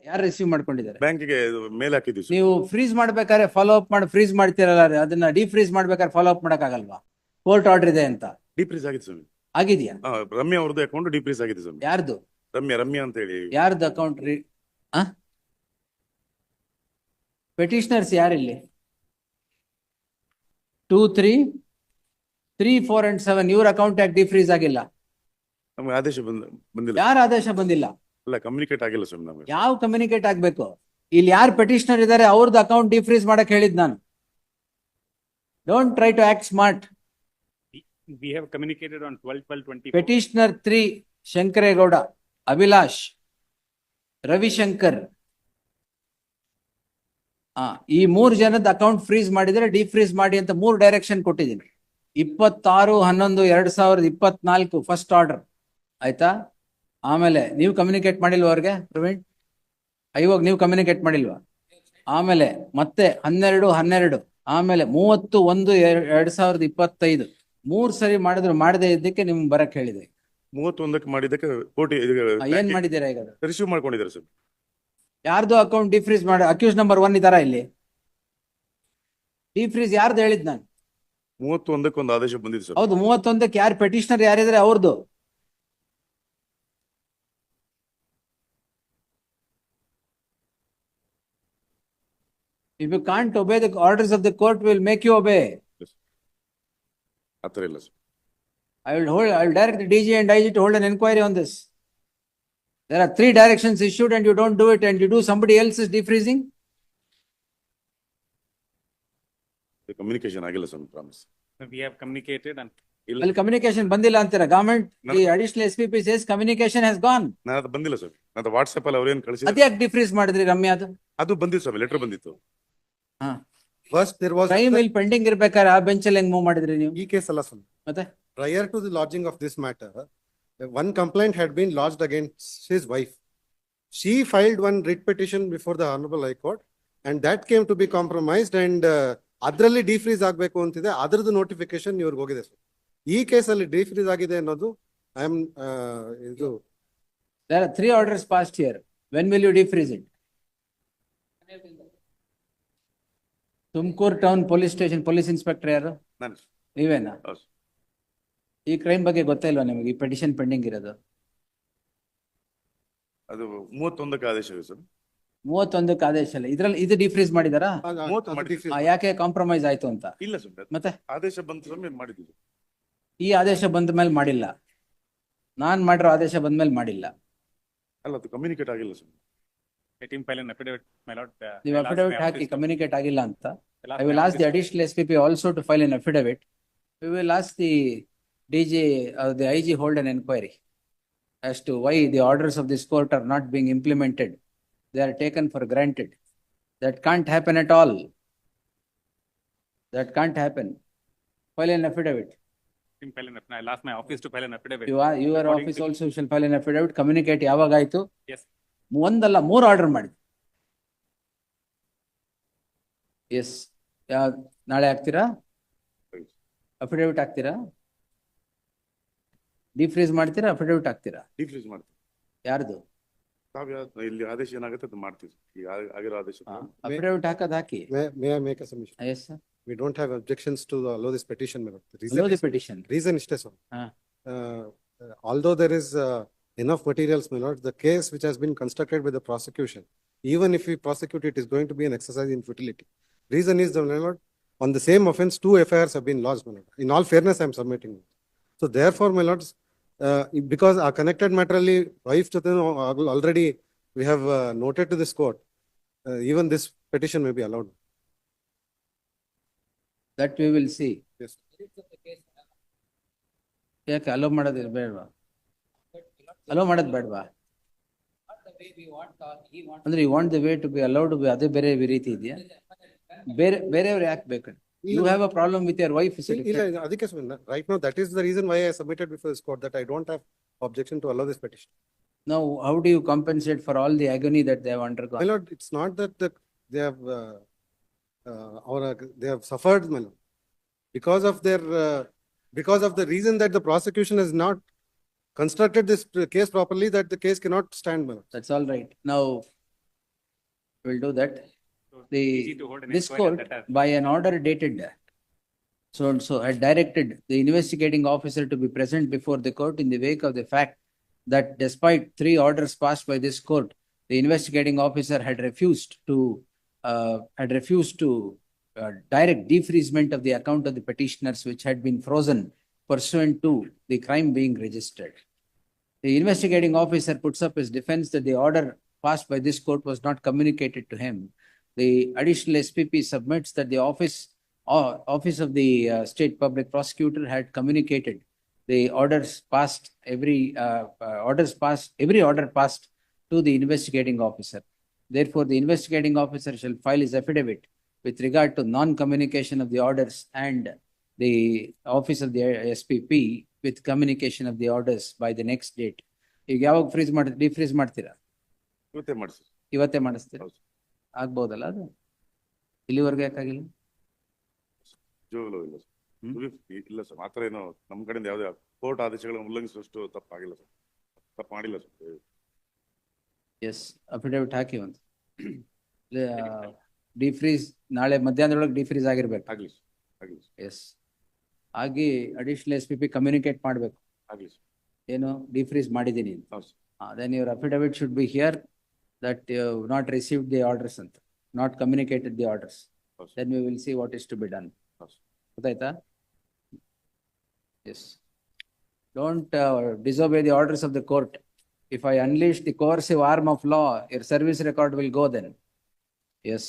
ಯಾರು ರಿಸೀವ್ ಮಾಡ್ಕೊಂಡಿದ್ದಾರೆ? ಬ್ಯಾಂಕಿಗೆ ಮೇಲ್ ಹಾಕಿದ್ವಿ ಸರ್. ನೀವು ಫ್ರೀಸ್ ಮಾಡ್ಬೇಕಾದ್ರೆ ಫಾಲೋ ಅಪ್ ಮಾಡಿ ಫ್ರೀಸ್ ಮಾಡ್ತೀರಲ್ಲ, ಅದನ್ನ ಡಿಫ್ರೀಸ್ ಮಾಡ್ಬೇಕಾದ್ರೆ ಫಾಲೋ ಅಪ್ ಮಾಡಕ್ಕಾಗಲ್ವಾ? ಕೋರ್ಟ್ ಆರ್ಡರ್ ಇದೆ ಅಂತ. ಡಿಫ್ರೀಸ್ ಆಗಿದೆ ಸ್ವಾಮಿ. ಆಗಿದ್ಯಾ? ರಮ್ಯಾ ಅವ್ರದ್ದು ಅಕೌಂಟ್ ಡಿಫ್ರೀಸ್ ಆಗಿದೆ ಸ್ವಾಮಿ. ಯಾರ್ದು? ರಮ್ಯಾ ಅಂತ ಹೇಳಿ. ಯಾರ್ದು ಅಕೌಂಟ್ ಪೆಟಿಷನರ್ಸ್ ಯಾರಿಲ್ಲಿ? 2, 3, 3, 4 and 7 ಇವ್ರ ಅಕೌಂಟ್ ಯಾಕೆ ಡಿಫ್ರೀಸ್ ಆಗಿಲ್ಲ? ನಮ್ಗೆ ಆದೇಶ ಬಂದಿಲ್ಲ. ಯಾರ ಆದೇಶ ಬಂದಿಲ್ಲ? ಅಲ್ಲ, ಕಮ್ಯುನಿಕೇಟ್ ಆಗಿಲ್ಲ ಸ್ವಾಮಿ ನಮಗೆ. ಯಾವ ಕಮ್ಯುನಿಕೇಟ್ ಆಗ್ಬೇಕು? ಇಲ್ಲಿ ಯಾರು ಪೆಟಿಷನರ್ ಇದ್ದಾರೆ ಅವ್ರದ್ದು ಅಕೌಂಟ್ ಡಿಫ್ರೀಸ್ ಮಾಡಕ್ ಹೇಳಿದ್ ನಾನು. Don't try to act smart. We have communicated on 12/12/24. Petitioner 3 Shankaregowda, Abhilash, Ravishankar, ಈ 3 ಜನದ ಅಕೌಂಟ್ ಫ್ರೀಸ್ ಮಾಡಿದ್ರೆ ಡಿಫ್ರೀಸ್ ಮಾಡಿ ಅಂತ 3 ಡೈರೆಕ್ಷನ್ ಕೊಟ್ಟಿದ್ದೀನಿ. 26/11/2024 ಫಸ್ಟ್ ಆರ್ಡರ್ ಆಯ್ತಾ? ಆಮೇಲೆ ನೀವು ಕಮ್ಯುನಿಕೇಟ್ ಮಾಡಿಲ್ವಾ ಅವ್ರಿಗೆ? ಪ್ರವೀಣ್, ಇವಾಗ ನೀವು ಕಮ್ಯುನಿಕೇಟ್ ಮಾಡಿಲ್ವಾ? ಆಮೇಲೆ ಮತ್ತೆ 12/12, ಆಮೇಲೆ 30/1/2025 3 ಸರಿ ಮಾಡಿದ್ರು. ಮಾಡದೇ ಇದ್ದಕ್ಕೆ ನಿಮ್ಗೆ ಬರಕ್ ಹೇಳಿದೆ. 31ಕ್ಕೆ ಮಾಡಿದ್ದಕ್ಕೆ ಕೋಟಿ ಏನ್ ಮಾಡಿದ್ದೀರಾ ಈಗ? ರಿಸೀವ್ ಮಾಡ್ಕೊಂಡಿದ್ದಾರೆ ಸರ್. ಯಾರ್ದು ಅಕೌಂಟ್ ಡಿಫ್ರೀಸ್ ಮಾಡಿ? ಅಕ್ಯೂಸ್ ನಂಬರ್ 1 ಇದಾರ ಇಲ್ಲಿ? ಡಿಫ್ರೀಸ್ ಯಾರ್ದು ಹೇಳಿದ್ ನಾನು? 31ಕ್ಕೆ ಒಂದು ಆದೇಶ ಬಂದಿದೆ ಸರ್. ಹೌದು, 31ಕ್ಕೆ ಯಾರು ಪೆಟಿಷನರ್ ಯಾರಿದ್ರೆ ಅವ್ರದ್ದು. If you can't obey the orders of the court, we will make you obey. ಆತರ ಇಲ್ಲ sir. I will direct the DG and IG to hold an inquiry on this. There are 3 directions issued and you don't do it, and you do somebody else's defreezing. Communication ಆಗಿಲ್ಲ ಸ್ವಾಮಿ, promise. We have communicated and Well, communication ಬಂದಿಲ್ಲ ಅಂತೀರಾ? Government, the additional SPP says communication has gone. ನಾನು ಅದು ಬಂದಿಲ್ಲ sir. ನಾನು WhatsApp ಅಲ್ಲಿ ಅವ್ರೇನ್ ಕಳಿಸಿದ್ರು ಅದ್ಯಾಕೆ ಡಿಫ್ರೀಸ್ ಮಾಡಿದ್ರಿ ರಮ್ಯಾ? ಅದು ಬಂದಿತ್ತು ಸ್ವಾಮಿ, ಲೆಟರ್ ಬಂದಿತ್ತು. First, there was ಟೈಮ್ ಇಲ್ಲಿ ಪೆಂಡಿಂಗ್ ಇರ್ಬೇಕಾದ್ರೆ ಆ ಬೆಂಚ್ ಅಲ್ಲಿ ಹೆಂಗ್ ಮೂವ್ ಮಾಡಿದ್ರಿ ನೀವು? ಈ case ಅಲ್ಲ ಸ್ವಾಮಿ. ಮತ್ತೆ Prior to the lodging of this matter, one complaint had been lodged against his wife. She filed one writ petition before the Honorable High Court, and that came to be compromised, and ಅದರಲ್ಲಿ ಡಿಫ್ರೀಸ್ ಆಗ್ಬೇಕು ಅಂತಿದೆ. ಅದರದ್ದು notification ಇವ್ರಿಗೆ ಹೋಗಿದೆ sir. ಈ case ಅಲ್ಲಿ ಡಿಫ್ರೀಸ್ ಆಗಿದೆ ಅನ್ನೋದು ಇದು. there are 3 orders passed here. When will you defreeze it? Tumakuru town police station police inspector ಯಾರು? ನಾನು ನೀವೇನಾ? ಹೌದು. ಈ ಕ್ರೈಮ್ ಬಗ್ಗೆ ಗೊತ್ತೇ ಇಲ್ವಾ ನಿಮಗೆ? ಈ ಪೆಟಿಷನ್ ಪೆಂಡಿಂಗ್ ಇರೋದು ಅದು 31ಕ್ಕೆ ಆದೇಶ ಇದೆ ಸರ್. 31ಕ್ಕೆ ಆದೇಶ ಇಲ್ಲ. ಇದ್ರಲ್ಲಿ ಇದು ಡಿಫ್ರೀಸ್ ಮಾಡಿದಾರಾ? 30 ಮಾಡಿದ್ದೀವಿ. ಯಾಕೆ ಕಾಂಪ್ರಮೈಸ್ ಆಯ್ತು ಅಂತ? ಇಲ್ಲ ಸರ್, ಮತ್ತೆ ಆದೇಶ ಬಂದ ಸ್ವಾಮಿ ಮಾಡಿದ್ದೀವಿ. ಈ ಆದೇಶ ಬಂದ ಮೇಲೆ ಮಾಡಿಲ್ಲ, ನಾನ್ ಮಾಡಿರೋ ಆದೇಶ ಬಂದ ಮೇಲೆ ಮಾಡಿಲ್ಲ. ಅಲ್ಲ, ಅದು ಕಮ್ಯುನಿಕೇಟ್ ಆಗಿಲ್ಲ sir. let him file an affidavit, my lord. ನೀವು ಅಫಿಡವಿಟ್ ಹಾಕಿ ಕಮ್ಯುನಿಕೇಟ್ ಆಗಿಲ್ಲ ಅಂತ. I'll I will ask the additional SPP also to file an affidavit. We will ask the DG, the IG hold an inquiry as to why the orders of this court are not being implemented. They are taken for granted. That can't happen at all. That can't happen. File an affidavit. Let him file an affidavit. I'll ask my office to file an affidavit. Your According office to- also shall file an affidavit. Communicate ಯಾವಾಗ ಆಯ್ತು? Yes. ಒಂದಲ್ಲ 3 order ಮಾಡಿ. S, ನಾಳೆ ಹಾಕ್ತೀರಾ? Affidavit ಹಾಕ್ತೀರಾ? ಡಿಫ್ರೀಸ್ ಮಾಡ್ತೀರಾ? Affidavit ಹಾಕ್ತೀರಾ? ಡಿಫ್ರೀಸ್ ಮಾಡ್ತೀವಿ. ಯಾರ್ದು? ಇಲ್ಲಿ ಆದೇಶ ಏನಾಗುತ್ತೆ ಅದು ಮಾಡ್ತೀವಿ. ಈಗ ಆಗಿರೋ ಆದೇಶ ಅಫಿಡವಿಟ್ ಹಾಕೋದು ಹಾಕಿ. May I make a submission? Yes, sir. We don't have objections to allow this petition, my lord. Allow the petition. Reason is so. Ah. Although there is enough materials, my lord, the case which has been constructed by the prosecution, even if we prosecute it, is going to be an exercise in futility. Reason is, my lord, on the same offense, 2 FIRs have been lodged, my lord. In all fairness, I am submitting. So therefore, my lords, because our connected matter wife already we have noted to this court, even this petition may be allowed. That we will see. Yes. ಯಾಕೆ allow ಮಾಡೋದು ಬೇಡವಾ? Allow ಮಾಡೋದು ಬೇಡವಾ? ಅಂದ್ರೆ you want the way to be allowed to be, ಅದೇ ಬೇರೆ ರೀತಿ ಇದೆಯಾ? ಬೇರೆಯವ್ರು ಯಾಕೆ ಬೇಕು? You have a problem with your wife. ಅದಕ್ಕೆ right now that is the reason why I submitted before this court, that I don't have objection to allow this petition. Now, how do you compensate for all the agony that they have undergone? My lord, it's not that they have they have suffered, my lord, because of the reason that the prosecution has not constructed this case properly, that the case cannot stand, my lord. That's all right. Now, We'll do that. So The, easy to hold an this inquiry court, at that time. by an order dated so and so, had directed the investigating officer to be present before the court in the wake of the fact that despite 3 orders passed by this court, the investigating officer had refused to direct defreezement of the account of the petitioners, which had been frozen pursuant to the crime being registered. The investigating officer puts up his defense that the order passed by this court was not communicated to him. The additional SPP submits that the office of the state public prosecutor had communicated the orders passed, every order passed to the investigating officer. Therefore, the investigating officer shall file his affidavit with regard to non-communication of the orders and the office of the SPP with communication of the orders by the next date. ಈಗ ಯಾವಾಗ ಡಿಫ್ರೀಸ್ ಮಾಡ್ತೀರಾ? ಇವತ್ತೇ ಮಾಡಿಸಿ. ಇವತ್ತೇ ಮಾಡಿಸ್ತೀರಾ? ಹೌದು. ಆಗ್ಬೋದಲ್ಲ ಅದು? ಇಲ್ಲಿವರೆಗೆ ಯಾಕಾಗಿಲ್ಲ? ನಿಜವಾಗ್ಲೂ ಇಲ್ಲ ಸರ್. ಹ್ಮ್. ಇಲ್ಲ ಸರ್, ಮಾತ್ರ ಏನು ನಮ್ಮ ಕಡೆಯಿಂದ ಯಾವುದೇ ಕೋರ್ಟ್ ಆದೇಶಗಳನ್ನು ಉಲ್ಲಂಘಿಸುವಷ್ಟು ತಪ್ಪಾಗಿಲ್ಲ ಸರ್. ತಪ್ಪು ಮಾಡಿಲ್ಲ ಸರ್. ಎಸ್, ಅಫಿಡವಿಟ್ ಹಾಕಿ ಒಂದು ಡಿಫ್ರೀಸ್ ನಾಳೆ ಮಧ್ಯಾಹ್ನದೊಳಗೆ ಡಿಫ್ರೀಸ್ ಆಗಿರ್ಬೇಕು. ಆಗ್ಲಿ ಸರ್, ಆಗ್ಲಿ ಸರ್, ಎಸ್, ಆಗಿ ಅಡಿಷನಲ್ SPP ಕಮ್ಯುನಿಕೇಟ್ ಮಾಡಬೇಕು. ಆಗ್ಲಿ ಸರ್. ಏನು ಡಿಫ್ರೀಸ್ ಮಾಡಿದ್ದೀನಿ ಅಂತ. ಹೌದು sir. Then your affidavit should be here that you have not received the orders and not communicated the orders. ಹೌದು sir. Then we will see what is to be done. ಹೌದು sir. ಗೊತ್ತಾಯ್ತಾ? Yes. Don't disobey the orders of the court. If I unleash the coercive arm of law, your service record will go then. Yes.